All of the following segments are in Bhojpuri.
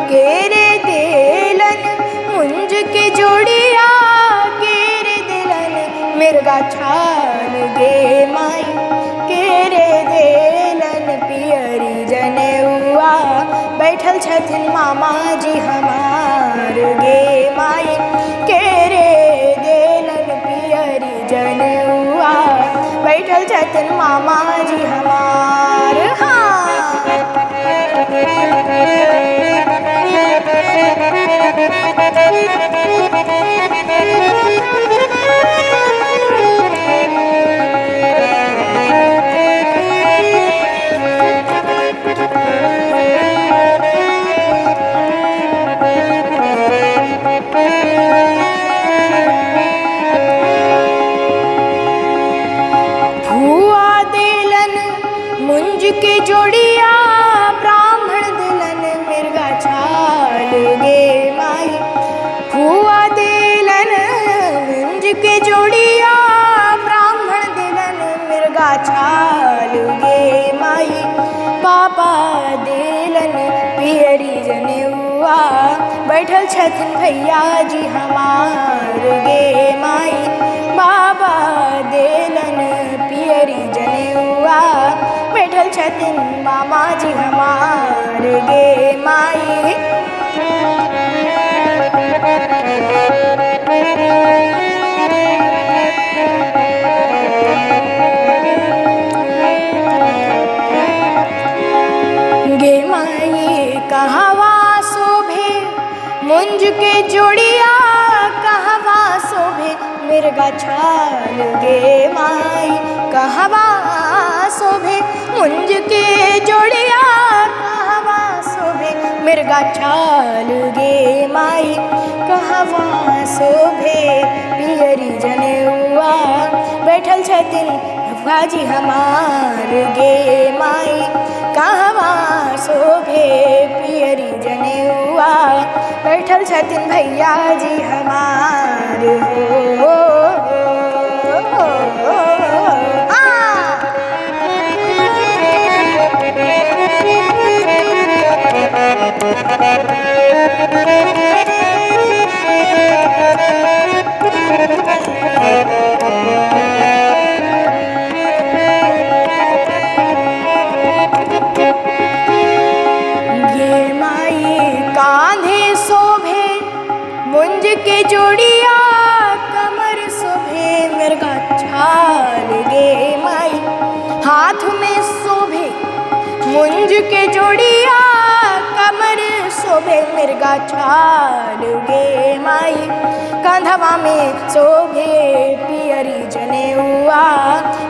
केरे देलन मुंज के जोड़िया, केरे देलन मिर्गा छाल गे माई, केरे देलन पियरी जनेउआ, बैठल छथिन मामा जी हमार गे माई, केरे देलन पियरी जनेउआ, बैठल छथिन मामा जी हमार। भुआ देलन मुंज के जोड़िया, ब्राह्मण दिलन मिर्गा छाल गे माई, भुआ देलन मुंज के जोड़िया, ब्राह्मण दिलन मिर्गा छाल गे माई, पापा देलन पियरी जनेउआ, बैठल छथिन भैया जी हमार गे माई, बाबा देलन पियरी जनेउआ, बैठल छथिन मामा जी हमार गे माई। गे माई कहवा शोभे मुंज के जोड़िया, कहवा शोभे मिर्गा छाल गे माई, कहवा शोभे मुंज के जोड़िया, कहवा शोभे मिर्गा छाल गे माई, कहवा शोभे पियरी जनेउआ, बैठल छथिन भुआ जी हमार गे माई, कहवा शोभे पियरी जनेउआ, बैठल छथिन भैया जी हमार हो। गे माई कांधे शोभे मुंज के जोड़िया, कमर शोभे मिर्गा छाल गे माई, हाथ में शोभे मुंज के जोड़िया, कमर शोभे मिर्गा छाल गे माई, कंधवा में शोभे पियरी जनेउआ,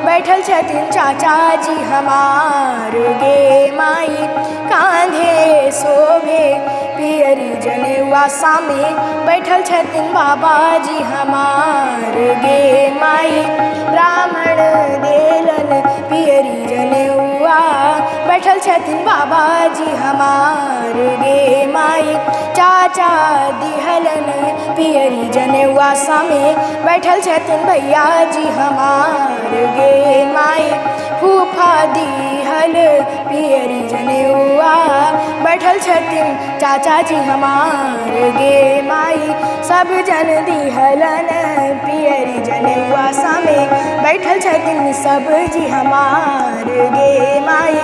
बैठल छथिन चाचा जी हमार गे माई, कांधे शोभे पियरी जनेउआ, सामे बैठल छथिन बाबा जी हमार गे माई, ब्राह्मण देलन पियरी जनेउआ, बैठल छथिन बाबा जी हमार गे माई, चाचा दिहलन पियरी जनेउआ, सामे बैठल छथिन भैया जी हमार गे माई, फूफा दिहल पियरी जनेउआ, बैठल छथिन चाचा जी हमार गे माई, सब जन दिहलन पियरी जनेउआ, सामे बैठल छथिन सब जी हमार गे माई,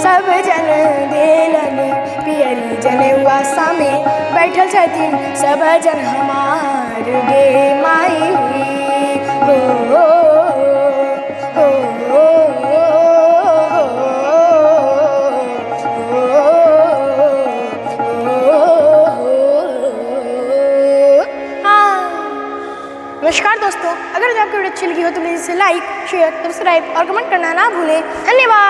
सब जन देलन पियरी जनेउआ, सामे बैठल छथिन सब जन हमार गे माई। हो हो हो हो नमस्कार दोस्तों, अगर आपको वीडियो अच्छी लगी हो तो प्लीज़ इसे लाइक, शेयर, सब्सक्राइब और कमेंट करना ना भूलें। धन्यवाद।